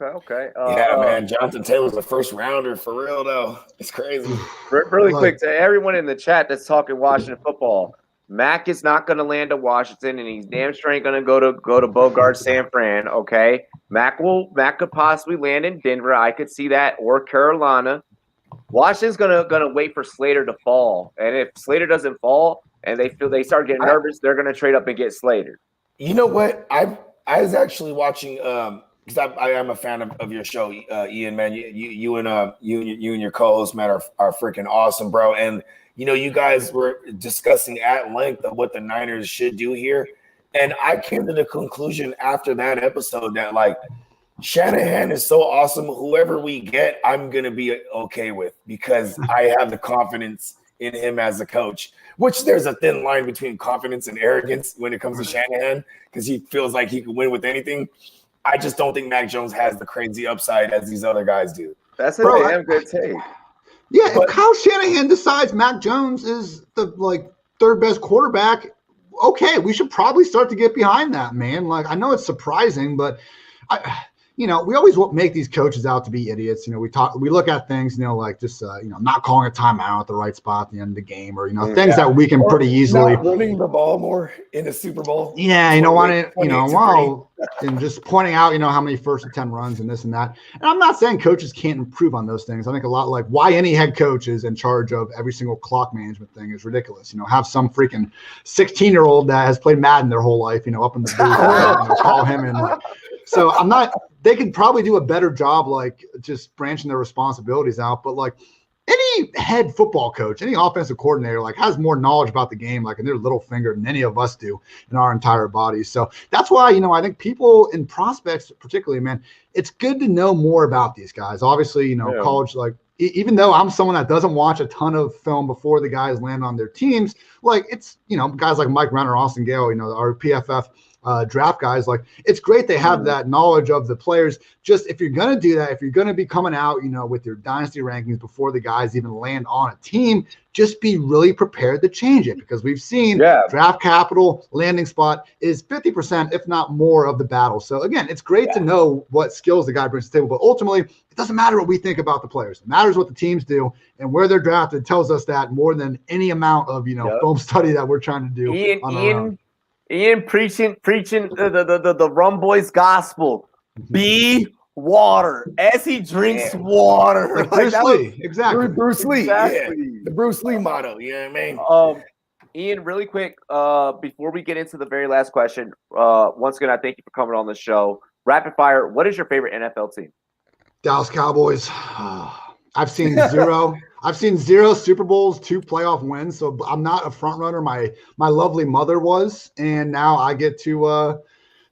Okay. Man, Jonathan Taylor's a first rounder for real, though. It's crazy. Really quick to everyone in the chat that's talking Washington football. Mac is not going to land at Washington, and he's damn sure ain't going to go to Bogart San Fran. Okay, Mac could possibly land in Denver. I could see that, or Carolina. Washington's gonna wait for Slater to fall, and if Slater doesn't fall and they start getting nervous, they're gonna trade up and get Slater. You know what? I was actually watching because I am a fan of your show, Ian. Man, you and your co-host, man, are freaking awesome, bro. And you guys were discussing at length of what the Niners should do here, and I came to the conclusion after that episode that Shanahan is so awesome. Whoever we get, I'm going to be okay with because I have the confidence in him as a coach, which there's a thin line between confidence and arrogance when it comes to Shanahan because he feels like he can win with anything. I just don't think Mac Jones has the crazy upside as these other guys do. That's a damn good take. Yeah, if Kyle Shanahan decides Mac Jones is the third best quarterback, okay, we should probably start to get behind that, man. I know it's surprising, but we always make these coaches out to be idiots. We look at things, not calling a timeout at the right spot at the end of the game, or things that we can pretty easily running the ball more in the Super Bowl. Yeah, and just pointing out, how many 1st and 10 runs and this and that. And I'm not saying coaches can't improve on those things. I think a lot why any head coach is in charge of every single clock management thing is ridiculous. Have some freaking 16-year-old that has played Madden their whole life, up in the booth, call him in. So I'm not. They could probably do a better job, just branching their responsibilities out. But any head football coach, any offensive coordinator, has more knowledge about the game, in their little finger than any of us do in our entire bodies. So that's why, I think people in prospects, particularly, man, it's good to know more about these guys. Obviously, college, even though I'm someone that doesn't watch a ton of film before the guys land on their teams, it's, guys like Mike Renner, Austin Gale, our PFF draft guys. Like, it's great they have that knowledge of the players. Just if you're going to do that, if you're going to be coming out, with your dynasty rankings before the guys even land on a team, just be really prepared to change it, because we've seen draft capital, landing spot is 50%, if not more, of the battle. So again, it's great to know what skills the guy brings to the table, but ultimately it doesn't matter what we think about the players. It matters what the teams do, and where they're drafted tells us that more than any amount of film study that we're trying to do. Ian preaching the Rum Boys gospel. Be water as he drinks water. Like Bruce Lee, exactly. Bruce Lee, exactly. The Bruce Lee motto. You know what I mean? Ian, really quick, before we get into the very last question, once again, I thank you for coming on the show. Rapid fire. What is your favorite NFL team? Dallas Cowboys. I've seen zero. I've seen 0 Super Bowls, 2 playoff wins. So I'm not a front runner. My lovely mother was, and now I get to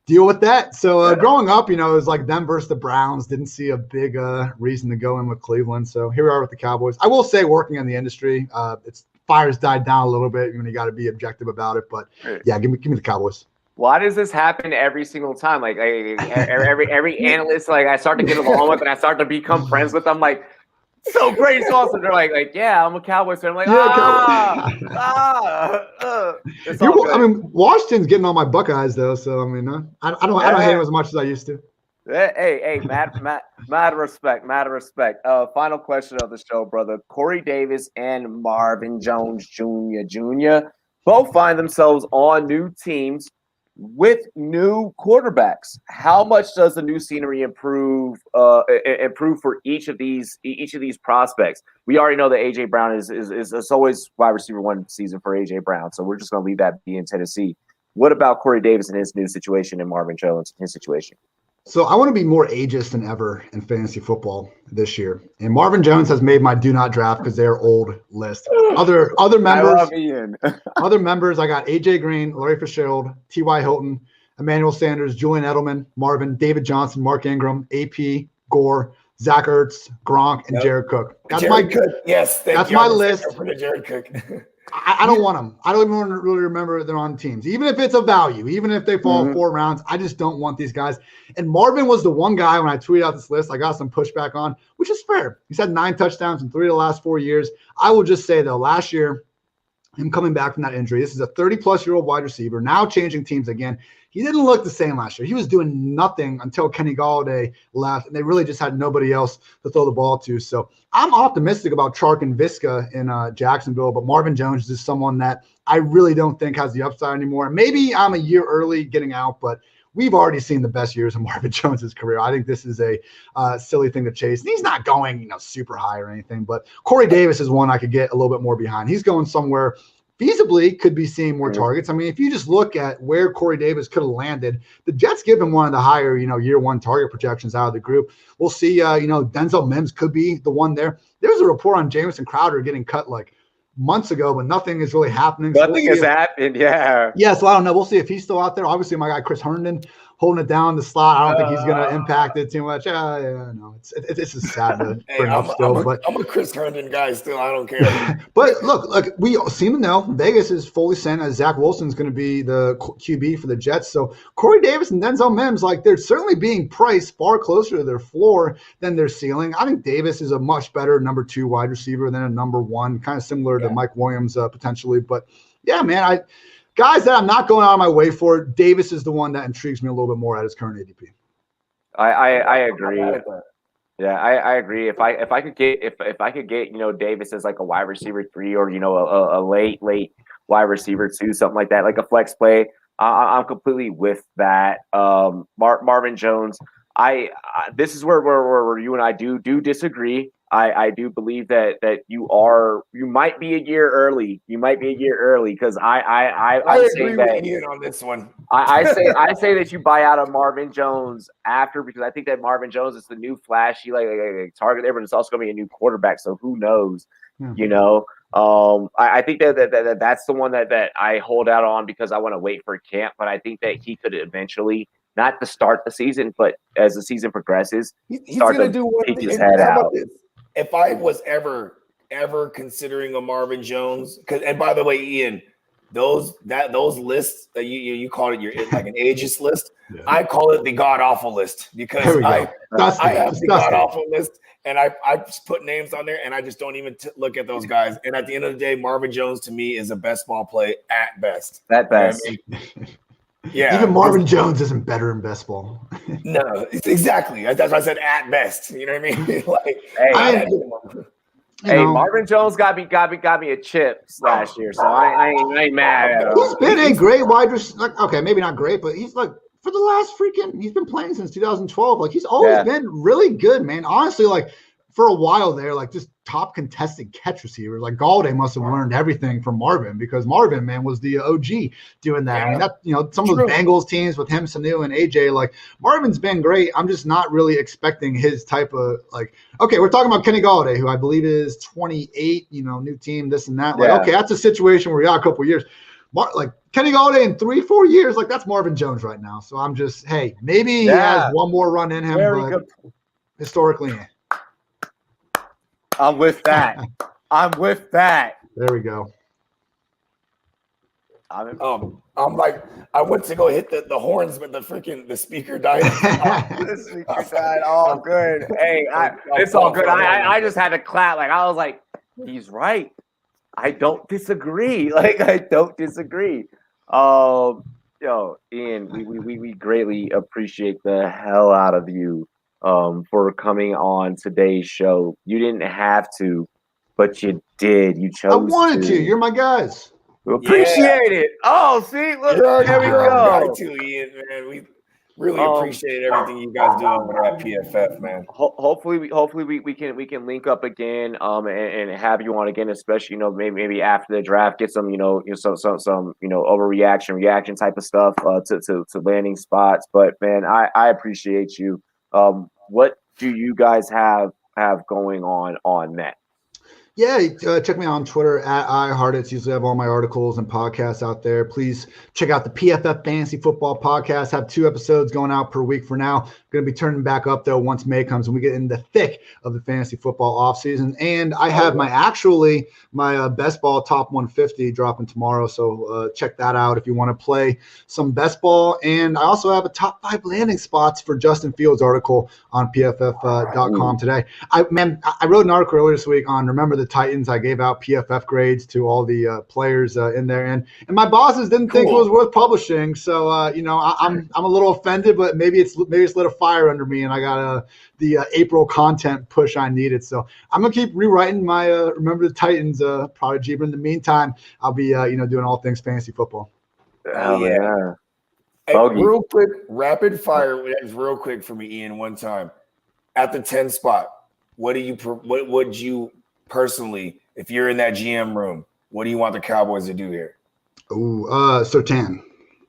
deal with that. So growing up, it was like them versus the Browns. Didn't see a big reason to go in with Cleveland. So here we are with the Cowboys. I will say, working in the industry, it's fire's died down a little bit. You got to be objective about it. But yeah, give me the Cowboys. Why does this happen every single time? Like every analyst, like I start to get along with, and I start to become friends with them. Like, so great, it's awesome. They're like, yeah, I'm a Cowboys fan. I'm like, Washington's getting on my Buckeyes though. So I don't hate them as much as I used to. Hey, mad respect. Final question of the show, brother. Corey Davis and Marvin Jones Jr. both find themselves on new teams with new quarterbacks. How much does the new scenery improve for each of these prospects? We already know that AJ Brown is always wide receiver 1 season for AJ Brown, so we're just going to leave that be in Tennessee. What about Corey Davis and his new situation, and Marvin Jones and his situation? So I want to be more ageist than ever in fantasy football this year. And Marvin Jones has made my do not draft because they're old list. Other members, I love Ian. Other members, I got AJ Green, Larry Fitzgerald, T.Y. Hilton, Emmanuel Sanders, Julian Edelman, Marvin, David Johnson, Mark Ingram, AP, Gore, Zach Ertz, Gronk, and Jared Cook. That's my list. For the Jared Cook. I don't want them. I don't even want to really remember they're on teams. Even if it's a value, even if they fall 4 rounds, I just don't want these guys. And Marvin was the one guy when I tweeted out this list I got some pushback on, which is fair. He's had 9 touchdowns in 3 of the last 4 years. I will just say, though, last year, him coming back from that injury, this is a 30-plus-year-old wide receiver, now changing teams again. He didn't look the same last year. He was doing nothing until Kenny Golladay left, and they really just had nobody else to throw the ball to. So I'm optimistic about Chark and Visca in Jacksonville, but Marvin Jones is someone that I really don't think has the upside anymore. Maybe I'm a year early getting out, but we've already seen the best years of Marvin Jones's career. I think this is a silly thing to chase. And he's not going, super high or anything, but Corey Davis is one I could get a little bit more behind. He's going somewhere feasibly could be seeing more targets. I mean, if you just look at where Corey Davis could have landed, the Jets give him one of the higher, year 1 target projections out of the group. We'll see, Denzel Mims could be the one there. There's a report on Jamison Crowder getting cut like months ago, but nothing is really happening. Nothing has happened, yeah. Yeah, so I don't know. We'll see if he's still out there. Obviously, my guy Chris Herndon holding it down the slot. I don't think he's going to impact it too much. No, it's just sad to bring up still. But I'm a Chris Herndon guy still. I don't care. But look, we seem to know Vegas is fully sent as Zach Wilson's going to be the QB for the Jets. So Corey Davis and Denzel Mims, they're certainly being priced far closer to their floor than their ceiling. I think Davis is a much better number 2 wide receiver than a number 1, kind of similar to Mike Williams potentially. But yeah, man, guys that I'm not going out of my way for, Davis is the one that intrigues me a little bit more at his current ADP. I agree. Yeah, I agree. If I could get Davis as like a wide receiver 3 or a late wide receiver 2, something like that, like a flex play, I'm completely with that. Marvin Jones, this is where you and I do disagree. I do believe that you might be a year early. You might be a year early because I agree with Ian on this one. I say that you buy out of Marvin Jones after, because I think that Marvin Jones is the new flashy like target there, but it's also going to be a new quarterback. So who knows? I think that's the one that I hold out on because I want to wait for camp. But I think that he could eventually, not to start the season, but as the season progresses, he's going to do one thing. His head out. If I was ever considering a Marvin Jones, and by the way, Ian, those lists that you call it like an ageist list. Yeah. I call it the god awful list because I have the god awful list, and I just put names on there, and I just don't even look at those guys. And at the end of the day, Marvin Jones to me is a best ball play at best. At best. You know I mean? Yeah. Even Marvin Jones isn't better in best ball. No, exactly. That's why I said at best. You know what I mean? Like, hey, Marvin Jones got me a chip last year, so I ain't mad at him. He's been a great wide receiver. Like, okay, maybe not great, but he's like for the last he's been playing since 2012. Like he's always been really good, man. Honestly, like for a while there, like just top contested catch receiver. Like Galladay must have learned everything from Marvin because Marvin, man, was the OG doing that. Yeah. I mean, that some of those Bengals teams with him, Sanu, and AJ, like Marvin's been great. I'm just not really expecting his type of like. Okay, we're talking about Kenny Galladay, who I believe is 28. New team, this and that. Like, okay, that's a situation where we got a couple of years. Like Kenny Galladay in 3-4 years, like that's Marvin Jones right now. So I'm just, hey, maybe he has one more run in him. Very but good. Historically, I'm with that. There we go. I'm like, I went to go hit the horns, but the speaker died. The speaker died. All good. Hey, it's all good. I just had to clap. Like I was like, he's right. I don't disagree. Ian, we greatly appreciate the hell out of you for coming on today's show. You didn't have to, but you did. You chose. I wanted to. You're my guys. We appreciate it. Oh, see, look, there we go. Too, Ian, man. We really appreciate everything you guys do over at PFF, man. Hopefully we can link up again and have you on again, especially maybe after the draft, get some some overreaction type of stuff to landing spots. But man, I appreciate you. What do you guys have going on that? Yeah, check me out on Twitter at Ian Hartitz. Usually have all my articles and podcasts out there. Please check out the PFF Fantasy Football Podcast. Have 2 episodes going out per week for now. Going to be turning back up, though, once May comes and we get in the thick of the fantasy football offseason. And I have my best ball top 150 dropping tomorrow. So check that out if you want to play some best ball. And I also have a top 5 landing spots for Justin Fields article on PFF.com today. I wrote an article earlier this week on Remember the Titans. I gave out PFF grades to all the players in there. And my bosses didn't think it was worth publishing. So, I'm a little offended, but maybe it's lit a fire under me and I got the April content push I needed. So I'm going to keep rewriting my Remember the Titans prodigy. But in the meantime, I'll be, doing all things fantasy football. Oh, yeah. Hey, real quick, rapid fire. Real quick for me, Ian, one time. At the 10 spot, what would you personally, if you're in that GM room, what do you want the Cowboys to do here? Ooh, Surtain.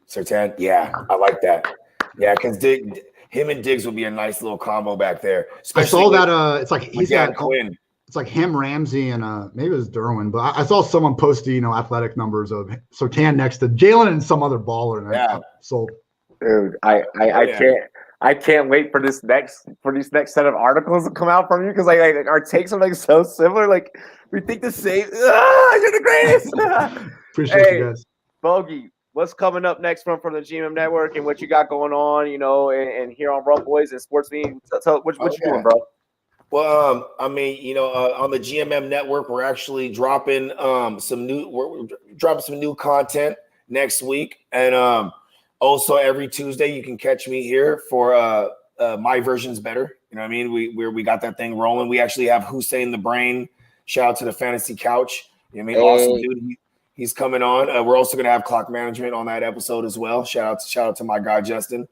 Surtain? Yeah, I like that. Yeah, because him and Diggs will be a nice little combo back there. I saw that it's like he's got Quinn. It's like him, Ramsey, and maybe it was Derwin, but I saw someone post athletic numbers of Surtain next to Jalen and some other baller. And yeah, sold. Dude, I can't wait for this next set of articles to come out from you because like our takes are like so similar. Like we think the same. You're the greatest. Appreciate you guys. Bogey, what's coming up next from the GMM Network and what you got going on? And here on Rum Boys and SportsMe. Tell what you doing, bro. Well, on the GMM Network, we're actually dropping some new content next week, and also every Tuesday you can catch me here for My Version's Better. You know what I mean? We got that thing rolling. We actually have Hussein the Brain. Shout out to the Fantasy Couch. You know what I mean? Awesome dude. He's coming on. We're also gonna have Clock Management on that episode as well. Shout out to my guy Justin,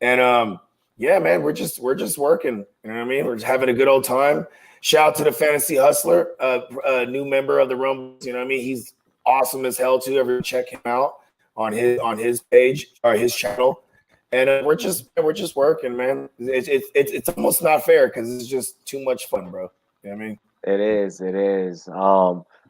and yeah, man, we're just working. You know what I mean? We're just having a good old time. Shout out to the Fantasy Hustler, a new member of the Rumbles. You know what I mean? He's awesome as hell too. Everyone check him out on his page or his channel. And we're just working, man. It's almost not fair because it's just too much fun, bro. You know what I mean? It is.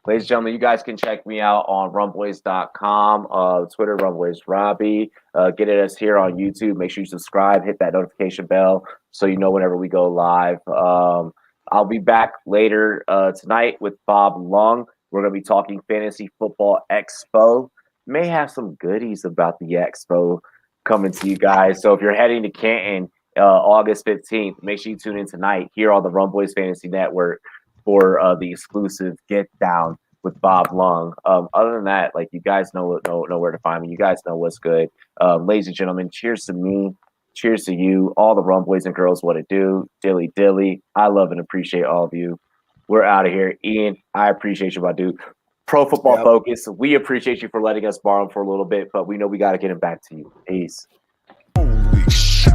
Ladies and gentlemen, you guys can check me out on rumboys.com, Twitter, Rumboys Robbie. Get at us here on YouTube. Make sure you subscribe, hit that notification bell so you know whenever we go live. I'll be back later tonight with Bob Lung. We're going to be talking Fantasy Football Expo. may have some goodies about the expo coming to you guys. So if you're heading to Canton August 15th, make sure you tune in tonight here on the Rum Boys Fantasy Network for the exclusive Get Down with Bob Lung. Other than that, like, you guys know where to find me. You guys know what's good. Ladies and gentlemen, cheers to me. Cheers to you, all the Rum Boys and girls, what it do. Dilly dilly. I love and appreciate all of you. We're out of here. Ian, I appreciate you, my dude. Pro Football Focus, we appreciate you for letting us borrow him for a little bit, but we know we got to get him back to you. Peace. Holy shit.